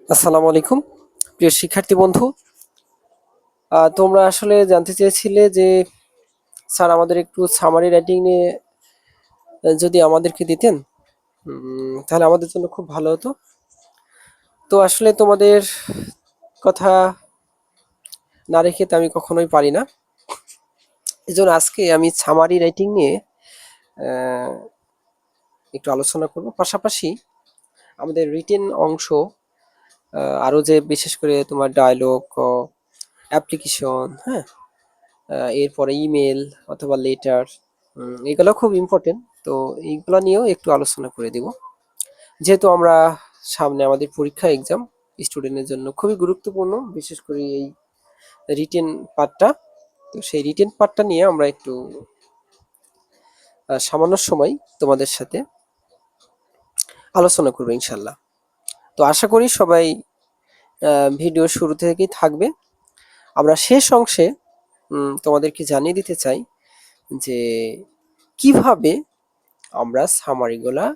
আসসালামু আলাইকুম প্রিয় শিক্ষার্থী বন্ধু। তোমরা আসলে জানতে চেয়েছিলে যে স্যার আমাদের একটু সামারি রাইটিং নিয়ে যদি আমাদেরকে দিতেন তাহলে আমাদের জন্য খুব ভালো হতো। তো আসলে তোমাদের কথা না রেখে তো আমি কখনোই পারি না। এজন্য আজকে আমি সামারি রাইটিং নিয়ে আহ, একটু আলোচনা করব, পাশাপাশি আমাদের রিটেন অংশ, আরো যে বিশেষ করে তোমার ডায়লগ, অ্যাপ্লিকেশন, হ্যাঁ, এরপরে ইমেল অথবা লেটার, এগুলো খুব ইম্পর্টেন্ট। তো এইগুলো নিয়েও একটু আলোচনা করে দিব, যেহেতু আমরা সামনে আমাদের পরীক্ষা এক্সাম স্টুডেন্টের জন্য খুবই গুরুত্বপূর্ণ, বিশেষ করে এই রিটেন পার্টটা। তো সেই রিটেন পার্টটা নিয়ে আমরা একটু সামান্য সময় তোমাদের সাথে আলোচনা করবো ইনশাল্লাহ। তো আশা করি সবাই ভিডিও শুরু থেকেই থাকবে। আমরা শেষ অংশে তোমাদেরকে জানিয়ে দিতে চাই যে কিভাবে আমরা সামারিগুলা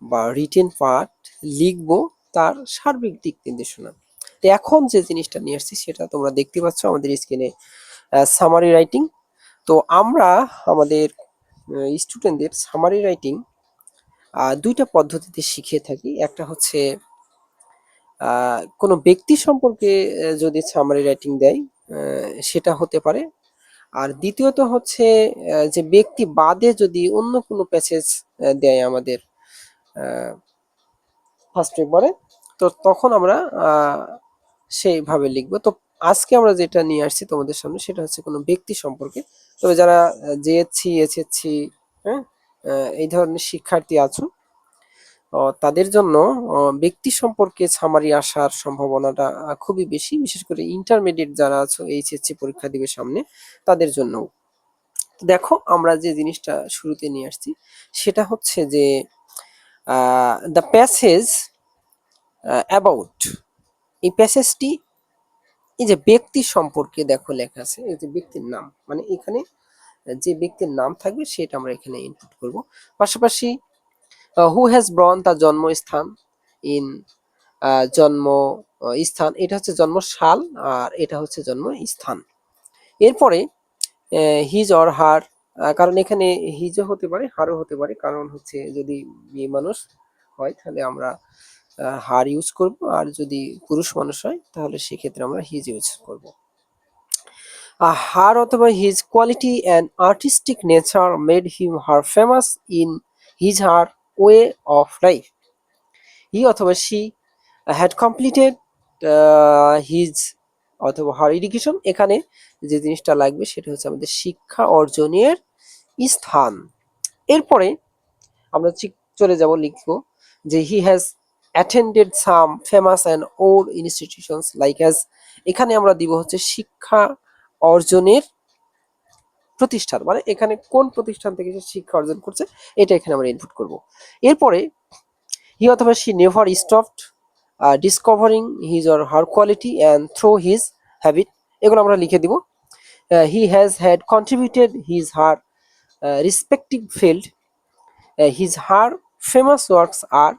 বা রিটেন পার্ট লিখবো, তার সার্বিক দিক নির্দেশনা। তো এখন যে জিনিসটা নিয়ে আসছি সেটা তোমরা দেখতে পাচ্ছ আমাদের স্ক্রিনে, সামারি রাইটিং। তো আমরা আমাদের স্টুডেন্টদের সামারি রাইটিং দুইটা পদ্ধতিতে শিখিয়ে থাকি। একটা হচ্ছে কোনো ব্যক্তি সম্পর্কে যদি সামারি রাইটিং দেয়, সেটা হতে পারে। আর দ্বিতীয়ত হচ্ছে যে ব্যক্তি বাদে যদি অন্য কোনো প্যাসেজ দেয় আমাদের ফার্স্ট পেপারে, তো তখন আমরা সেইভাবে লিখবো। তো আজকে আমরা যেটা নিয়ে আসছি তোমাদের সামনে সেটা হচ্ছে কোনো ব্যক্তি সম্পর্কে। তবে যারা জেএসসি, এসএসসি, হ্যাঁ, এই ধরনের শিক্ষার্থী আছো, তাদের জন্য ব্যক্তি সম্পর্কে সামারি আসার সম্ভাবনাটা খুবই বেশি, বিশেষ করে ইন্টারমিডিয়েট যারা আছো, এইচএসসি পরীক্ষা দিবে সামনে, তাদের জন্য। দেখো আমরা যে জিনিসটা শুরুতে নিয়ে আসছি সেটা হচ্ছে যে দ্য প্যাসেজ অ্যাবাউট, এই প্যাসেজটি এই যে ব্যক্তি সম্পর্কে দেখো লেখা আছে, এই যে ব্যক্তির নাম, মানে এখানে যে ব্যক্তির নাম থাকবে সেটা আমরা এখানে ইনপুট করব। পাশাপাশি হু হ্যাজ ব্রন, তার জন্মস্থান, ইন জন্ম স্থান, এটা হচ্ছে জন্মসাল, আর এটা হচ্ছে জন্ম স্থান। এরপরে হিজ অর হার, কারণ এখানে হিজও হতে পারে হারও হতে পারে, কারণ হচ্ছে যদি মেয়ে মানুষ হয় তাহলে আমরা হার ইউজ করব, আর যদি পুরুষ মানুষ হয় তাহলে সেক্ষেত্রে আমরা হিজ ইউজ করব। Her অথবা his quality and artistic nature made him her famous in his her way of life. He অথবা she had completed his অথবা her education. এখানে যে জিনিসটা লাগবে সেটা হচ্ছে আমাদের শিক্ষা অর্জনের স্থান। এরপরে আমরা চলে যাব, লিখবো যে he has attended some famous and old institutions like as, এখানে আমরা দিব হচ্ছে শিক্ষা অর্জনের প্রতিষ্ঠান, মানে এখানে কোন প্রতিষ্ঠান থেকে সে শিক্ষা অর্জন করছে এটা এখানে আমরা ইনপুট করব। এরপরে হি অথবা she never stopped discovering his or her quality and through his habit, এগুলো আমরা লিখে দিব। He has had contributed his her respective field, his her famous works আর,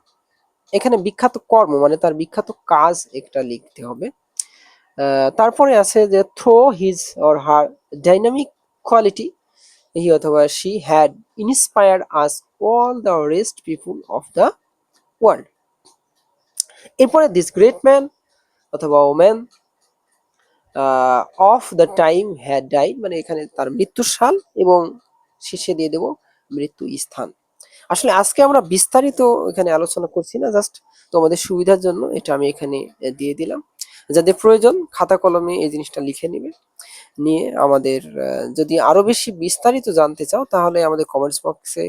এখানে বিখ্যাত কর্ম মানে তার বিখ্যাত কাজ একটা লিখতে হবে। তারপরে আছে যে through his or her dynamic quality, he অথবা she had inspired us all the rest people of the world. এরপরে this great man অথবা woman of the time had died, মানে এখানে তার মৃত্যুর সাল এবং শেষে দিয়ে দেব মৃত্যু স্থান। আসলে আজকে আমরা বিস্তারিত এখানে আলোচনা করছি না, জাস্ট তোমাদের সুবিধার জন্য এটা আমি এখানে দিয়ে দিলাম। যাদের প্রয়োজন খাতা কলমে এই জিনিসটা লিখে নিবে, নিয়ে আমাদের যদি আরো বেশি বিস্তারিত জানতে চাও তাহলে আমাদের কমেন্টস বক্সে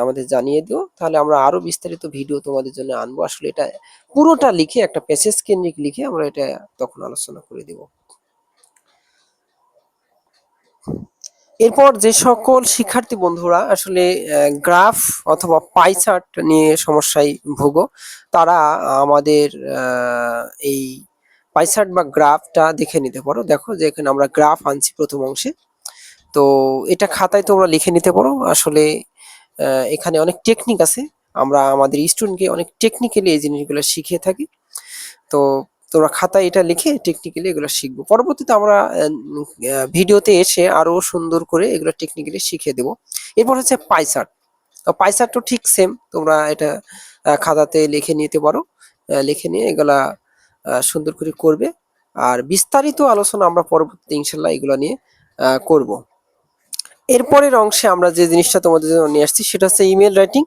আমাদের জানিয়ে দিও, তাহলে আমরা আরো বিস্তারিত ভিডিও তোমাদের জন্য আনবো। আসলে এটা পুরোটা লিখে একটা প্যাসেজ কেন্দ্রিক লিখে আমরা এটা তখন আলোচনা করে দিব। এরপর যে সকল শিক্ষার্থী বন্ধুরা আসলে গ্রাফ অথবা পাই চার্ট নিয়ে সমস্যায় ভোগো, তারা আমাদের এই পাই চার্ট বা গ্রাফটা দেখে নিতে পারো। দেখো যে এখানে আমরা গ্রাফ আনছি প্রথম অংশে, তো এটা খাতায় তোমরা লিখে নিতে পারো। আসলে এখানে অনেক টেকনিক আছে, আমরা আমাদের স্টুডেন্টকে অনেক টেকনিক্যালি এই জিনিসগুলো শিখিয়ে থাকি। তো তোমরা খাতায় এটা লিখে টেকনিক্যালি এগুলো শিখবো। পরবর্তীতে আমরা ভিডিওতে এসে আরো সুন্দর করে এগুলো টেকনিক্যালি শিখিয়ে দেবো। এরপর হচ্ছে পাইচার্ট। তো পাইচার্টও ঠিক সেম, তোমরা এটা খাতাতে লিখে নিতে পারো। লিখে নিয়ে এগুলা সুন্দর করে করবে। আর বিস্তারিত আলোচনা আমরা পরবর্তীতে ইনশাল্লাহ এগুলো নিয়ে করব। এরপরের অংশে আমরা যে জিনিসটা তোমাদের জন্য নিয়ে আসছি সেটা হচ্ছে ইমেল রাইটিং।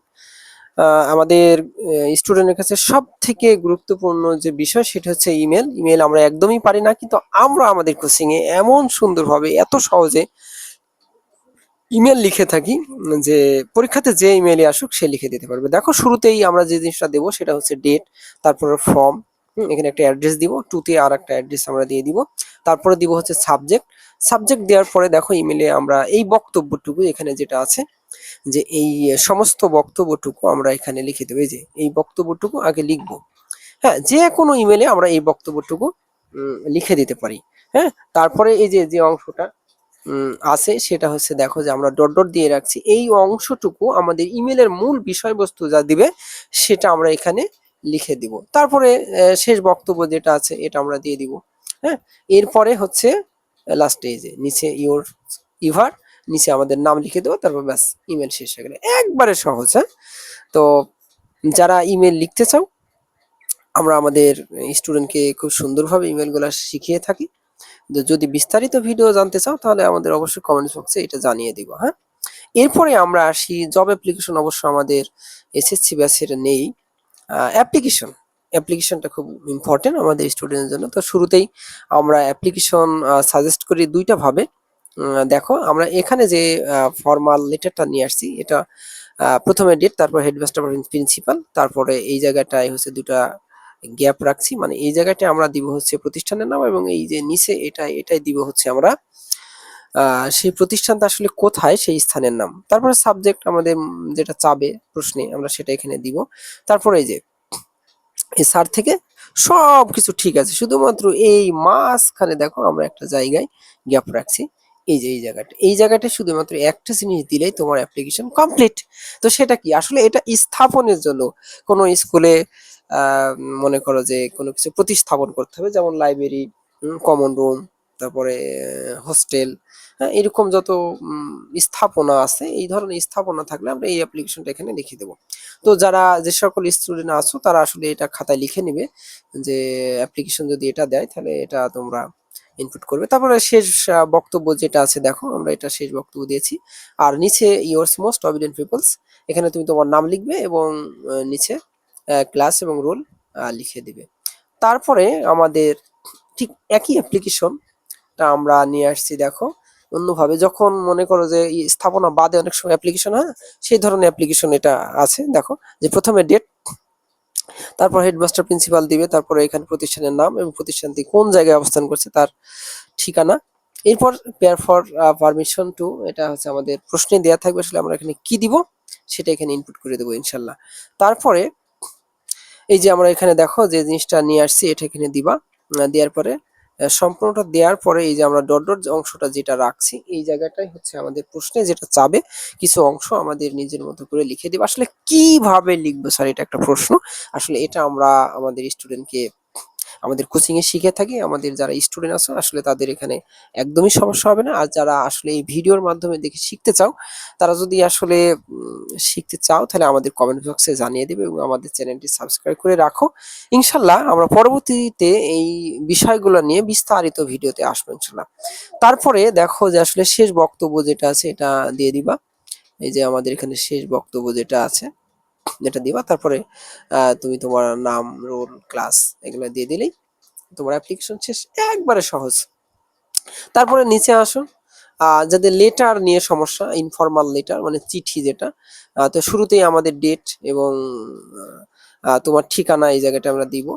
আমাদের স্টুডেন্টের কাছে সব থেকে গুরুত্বপূর্ণ যে বিষয় সেটা হচ্ছে ইমেল। ইমেল আমরা একদমই পারি না, কিন্তু আমরা আমাদের কোচিং এ এমন সুন্দরভাবে এত সহজে ইমেল লিখে থাকি যে পরীক্ষাতে যে ইমেলই আসুক সে লিখে দিতে পারবে। দেখো শুরুতেই আমরা যে জিনিসটা দেবো সেটা হচ্ছে ডেট, তারপরে ফর্ম, এখানে একটা অ্যাড্রেস দিব, টুতে আর একটা অ্যাড্রেস আমরা দিয়ে দিব, তারপরে দিব হচ্ছে সাবজেক্ট। সাবজেক্ট দেওয়ার পরে দেখো ইমেলে আমরা এই বক্তব্যটুকু এখানে যেটা আছে যে এই সমস্ত বক্তব্যটুকু আমরা এখানে লিখে দেবো। এই যে এই বক্তব্যটুকু আগে লিখবো। হ্যাঁ, যে কোনো ইমেলে আমরা এই বক্তব্যটুকু লিখে দিতে পারি। হ্যাঁ, তারপরে এই যে যে অংশটা আছে সেটা হচ্ছে দেখো যে আমরা ডট ডট দিয়ে রাখছি, এই অংশটুকু আমাদের ইমেলের মূল বিষয়বস্তু যা দিবে সেটা আমরা এখানে লিখে দিব। তারপরে শেষ বক্তব্য যেটা আছে এটা আমরা দিয়ে দিব। হ্যাঁ, এরপরে হচ্ছে লাস্টে এই যে নিচে ইভার, নিচে আমাদের নাম লিখে দেবো, তারপর ব্যাস ইমেল শেষ হয়ে গেলে। একবারে সহজ। হ্যাঁ, তো যারা ইমেল লিখতে চাও, আমরা আমাদের স্টুডেন্টকে খুব সুন্দরভাবে ইমেলগুলো শিখিয়ে থাকি। যদি বিস্তারিত ভিডিও জানতে চাও তাহলে আমাদের অবশ্যই কমেন্ট বক্সে এটা জানিয়ে দিব। হ্যাঁ, এরপরে আমরা আসি জব অ্যাপ্লিকেশন। অবশ্য আমাদের এসএসসি ব্যাচের নেই অ্যাপ্লিকেশন। অ্যাপ্লিকেশনটা খুব ইম্পর্টেন্ট আমাদের স্টুডেন্টের জন্য। তো শুরুতেই আমরা অ্যাপ্লিকেশন সাজেস্ট করি দুইটা ভাবে। দেখো আমরা এখানে যে ফর্মাল লেটারটা নিয়ে আসছি এটা প্রথমে ডেট, তারপর হেডমাস্টার প্রিন্সিপাল, তারপরে এই জায়গাটায় হচ্ছে দুটা গ্যাপ রাখছি, মানে এই জায়গাটায় আমরা দিব হচ্ছে প্রতিষ্ঠানের নাম, এবং এই যে নিচে এটাই দিব হচ্ছে আমরা সেই প্রতিষ্ঠানটা আসলে কোথায় সেই স্থানের নাম। তারপরে সাবজেক্ট আমাদের যেটা চাবে প্রশ্নে আমরা সেটা এখানে দিব। তারপরে এই যে এই সার থেকে সবকিছু ঠিক আছে, শুধুমাত্র এই মাঝখানে দেখো আমরা একটা জায়গায় গ্যাপ রাখছি। এই যে এই জায়গাটা শুধুমাত্র একটা জিনিস দিলেই তোমার অ্যাপ্লিকেশন কমপ্লিট। তো সেটা কি আসলে এটা স্থাপনের জন্য কোনো স্কুলে আহ মনে করো যে কোনো কিছু প্রতিস্থাপন করতে হবে, যেমন লাইব্রেরি, কমন রুম, তারপরে হোস্টেল, হ্যাঁ এরকম যত স্থাপনা আছে, এই ধরনের স্থাপনা থাকলে আমরা এই অ্যাপ্লিকেশনটা এখানে লিখে দেবো। তো যারা যে সকল স্টুডেন্ট আছো তারা আসলে এটা খাতায় লিখে নিবে যে অ্যাপ্লিকেশন যদি এটা দেয় তাহলে এটা তোমরা ইনপুট করবে। তারপরে শেষ বক্তব্য যেটা আছে দেখো আমরা এটা শেষ বক্তব্য দিয়েছি। আর নিচে ইয়োর্স মোস্ট অবিডিয়েন্ট পিপলস, এখানে তুমি তোমার নাম লিখবে এবং নিচে ক্লাস এবং রোল লিখে দিবে। তারপরে আমাদের ঠিক একই অ্যাপ্লিকেশনটা আমরা নিয়ে আসছি দেখো অন্যভাবে। যখন মনে করো যে স্থাপনা বাদে অনেক সময় অ্যাপ্লিকেশন হয়, সেই ধরনের অ্যাপ্লিকেশন এটা আছে। দেখো যে প্রথমে ডেট, তারপর হেডমাস্টার প্রিন্সিপাল দিবে, তারপরে এখানে প্রতিষ্ঠানের নাম এবং প্রতিষ্ঠানটি কোন জায়গায় অবস্থান করছে তার ঠিকানা। এরপর পেয়ার ফর পারমিশন টু, এটা হচ্ছে আমাদের প্রশ্নে দেওয়া থাকবে আসলে আমরা এখানে কি দিব সেটা এখানে ইনপুট করে দেবো ইনশাল্লাহ। তারপরে এই যে আমরা এখানে দেখো যে জিনিসটা নিয়ে আসছি এটা এখানে দিবা। দেওয়ার পরে সম্পূর্ণটা দেওয়ার পরে এই যে আমরা ডট ডট অংশটা যেটা রাখছি এই জায়গাটাই হচ্ছে আমাদের প্রশ্নে যেটা চাবে কিছু অংশ আমাদের নিজের মতো করে লিখে দিব। আসলে কিভাবে লিখবো স্যার, এটা একটা প্রশ্ন। আসলে এটা আমরা আমাদের স্টুডেন্টকে আমাদের কোচিং এ শিখে থাকি। আমাদের যারা স্টুডেন্ট আছে আসলে তাদের এখানে একদমই সমস্যা হবে না। আর যারা আসলে এই ভিডিওর মাধ্যমে দেখে শিখতে চাও, তারা যদি আসলে শিখতে চাও তাহলে আমাদের কমেন্ট বক্সে জানিয়ে দেবে এবং আমাদের চ্যানেলটি সাবস্ক্রাইব করে রাখো। ইনশাল্লাহ আমরা পরবর্তীতে এই বিষয়গুলো নিয়ে বিস্তারিত ভিডিওতে আসবো ইনশাল্লাহ। তারপরে দেখো যে আসলে শেষ বক্তব্য যেটা আছে এটা দিয়ে দিবা। এই যে আমাদের এখানে শেষ বক্তব্য যেটা আছে যেটা দিবা, তারপরে তুমি তোমার নাম, রোল, ক্লাস এগুলো দিয়ে দিলেই তোমার অ্যাপ্লিকেশন শেষ। একবারে সহজ। তারপরে নিচে আসো, যাদের লেটার নিয়ে সমস্যা, ইনফর্মাল লেটার মানে চিঠি যেটা, তো শুরুতেই আমাদের ডেট এবং তোমার ঠিকানা এই জায়গাটা আমরা দিব।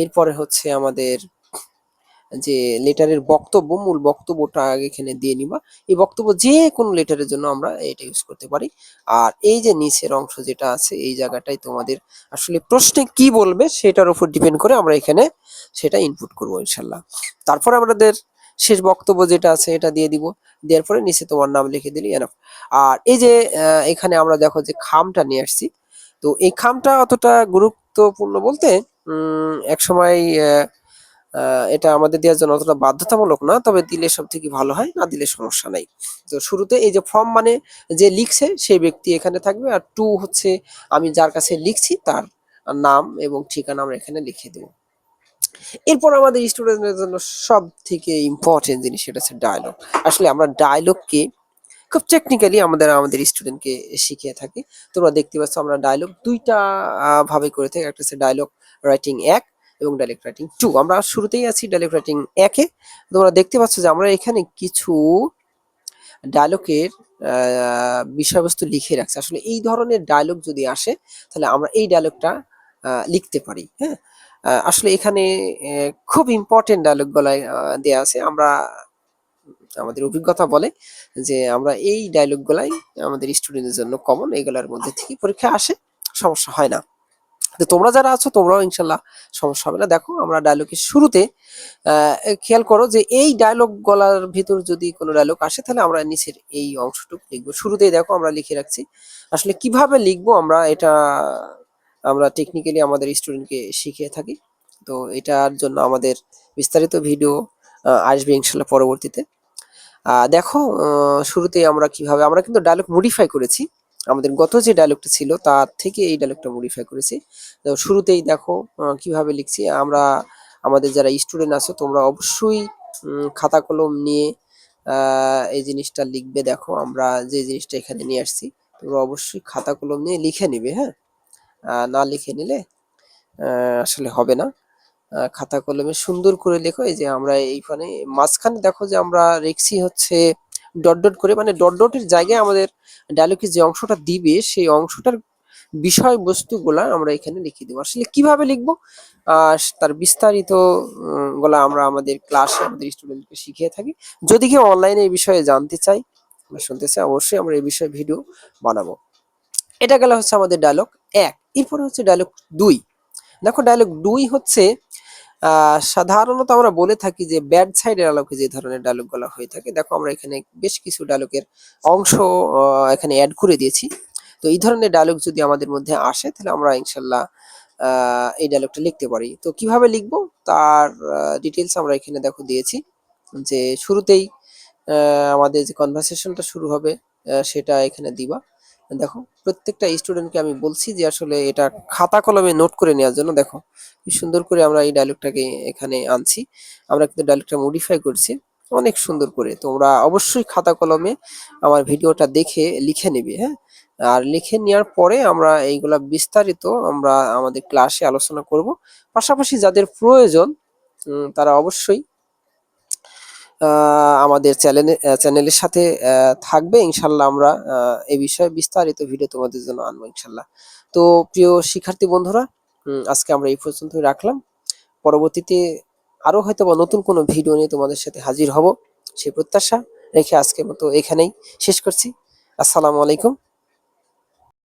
এরপরে হচ্ছে আমাদের যে লেটারের বক্তব্য, মূল বক্তব্যটা আগে এখানে দিয়ে নিবা। এই বক্তব্য যে কোনো লেটারের জন্য আমরা এটা ইউজ করতে পারি। আর এই যে নিচের অংশ যেটা আছে এই জায়গাটাই তোমাদের আসলে প্রশ্নে কি বলবে সেটার উপর ডিপেন্ড করে আমরা এখানে সেটা ইনপুট করবো ইনশাল্লাহ। তারপর আমাদের শেষ বক্তব্য যেটা আছে এটা দিয়ে দিব। দেওয়ার পরে নিচে তোমার নাম লিখে দিলি এনাফ। আর এই যে এখানে আমরা দেখো যে খামটা নিয়ে আসছি। তো এই খামটা অতটা গুরুত্বপূর্ণ বলতে একসময় এটা আমাদের দেওয়ার জন্য অতটা বাধ্যতামূলক না, তবে দিলে সব থেকে ভালো হয়, না দিলে সমস্যা নাই। তো শুরুতে এই যে ফর্ম মানে যে লিখছে সেই ব্যক্তি এখানে থাকবে, আর টু হচ্ছে আমি যার কাছে লিখছি তার নাম এবং ঠিকানা আমরা এখানে লিখে দেবো। এরপর আমাদের স্টুডেন্টদের জন্য সব থেকে ইম্পর্টেন্ট জিনিস সেটা হচ্ছে ডায়লগ। আসলে আমরা ডায়লগকে খুব টেকনিক্যালি আমাদের স্টুডেন্টকে শিখিয়ে থাকি। তোমরা দেখতে পাচ্ছ আমরা ডায়লগ দুইটা ভাবে করে থাকি, একটা হচ্ছে ডায়লগ রাইটিং 1 এবং ডায়লগ রাইটিং 2। আমরা শুরুতেই আছি ডায়লগ রাইটিং 1 এ। তোমরা দেখতে পাচ্ছ যে আমরা এখানে কিছু ডায়লগের বিষয়বস্তু লিখে রাখছি। আসলে এই ধরনের ডায়লগ যদি আসে তাহলে আমরা এই ডায়লগটা লিখতে পারি, হ্যাঁ? আসলে এখানে খুব ইম্পর্টেন্ট ডায়লগ গুলাই দেয়া আছে। আমাদের অভিজ্ঞতা বলে যে আমরা এই ডায়লগ গুলাই আমাদের স্টুডেন্টের জন্য কমন, এগুলোর মধ্যে থেকে পরীক্ষা আসে, সমস্যা হয় না। তো তোমরা যারা আছো তোমরাও ইনশাল্লাহ সমস্যা হবে না। দেখো আমরা ডায়লগের শুরুতে খেয়াল করো যে এই ডায়লগ গলার ভিতর যদি কোনো ডায়লগ আসে তাহলে আমরা নিচের এই অংশটুকু লিখবো। শুরুতেই দেখো আমরা লিখে রাখছি। আসলে কিভাবে লিখবো আমরা টেকনিক্যালি আমাদের স্টুডেন্টকে শিখিয়ে থাকি। তো এটার জন্য আমাদের বিস্তারিত ভিডিও আসবে ইনশাল্লাহ পরবর্তীতে। দেখো শুরুতেই আমরা কিভাবে আমরা কিন্তু ডায়লগ মডিফাই করেছি। আমাদের গত যে ডায়লগটা ছিল তার থেকে এই ডায়লগটা মডিফাই করেছি। তো শুরুতেই দেখো কিভাবে লিখছি আমরা। আমাদের যারা স্টুডেন্ট আছো তোমরা অবশ্যই খাতা কলম নিয়ে এই জিনিসটা লিখবে। দেখো আমরা যে জিনিসটা এখানে নিয়ে আসছি তোমরা অবশ্যই খাতা কলম নিয়ে লিখে নিবে, হ্যাঁ? না লিখে নিলে আসলে হবে না। খাতা কলমে সুন্দর করে লেখো। এই যে আমরা এইখানে মাঝখানে দেখো যে আমরা রেখছি হচ্ছে ডট ডট করে, মানে ডট ডটের জায়গায় আমাদের ডায়লগে যে অংশটা দিবে সেই অংশটার বিষয়বস্তুগুলা আমরা এখানে লিখে দেবো। আসলে কিভাবে লিখবো তার বিস্তারিত গুলা আমরা আমাদের ক্লাসে আমাদের স্টুডেন্টকে শিখিয়ে থাকি। যদি কেউ অনলাইনে এই বিষয়ে জানতে চাই বা শুনতে চাই অবশ্যই আমরা এই বিষয়ে ভিডিও বানাবো। এটা গেল হচ্ছে আমাদের ডায়লগ 1। এরপরে হচ্ছে ডায়লগ 2। দেখো ডায়লগ 2 হচ্ছে সাধারণত আমরা বলে থাকি যে ব্যাড সাইডের আলোকে যে ধরনের ডায়লগ গুলো হয়ে থাকে। দেখো আমরা এখানে বেশ কিছু ডায়লগের অংশ এখানে অ্যাড করে দিয়েছি। তো এই ধরনের ডায়লগ যদি আমাদের মধ্যে আসে তাহলে আমরা ইনশাল্লাহ এই ডায়লগটা লিখতে পারি। তো কিভাবে লিখবো তার ডিটেলস আমরা এখানে দেখো দিয়েছি। যে শুরুতেই আমাদের যে কনভারসেশনটা শুরু হবে সেটা এখানে দিবা। দেখো প্রত্যেকটা স্টুডেন্টকে আমি বলছি যে আসলে এটা খাতা কলমে নোট করে নেওয়ার জন্য। দেখো কি সুন্দর করে আমরা এই ডায়লগটাকে এখানে আনছি। আমরা কিন্তু ডায়লগটা মডিফাই করছি অনেক সুন্দর করে। তোমরা অবশ্যই খাতা কলমে আমার ভিডিওটা দেখে লিখে নেবে, হ্যাঁ? আর লিখে নেওয়ার পরে আমরা এইগুলা বিস্তারিত আমরা আমাদের ক্লাসে আলোচনা করব। পাশাপাশি যাদের প্রয়োজন তারা অবশ্যই আমাদের চ্যানেলের সাথে থাকবে ইনশাল্লাহ। আমরা এই বিষয়ে বিস্তারিত ভিডিও তোমাদের জন্য আনবো ইনশাল্লাহ। তো প্রিয় শিক্ষার্থী বন্ধুরা, আজকে আমরা এই পর্যন্তই রাখলাম। পরবর্তীতে আরো হয়তো বা নতুন কোনো ভিডিও নিয়ে তোমাদের সাথে হাজির হব সেই প্রত্যাশা রেখে আজকের মতো এখানেই শেষ করছি। আসসালামু আলাইকুম।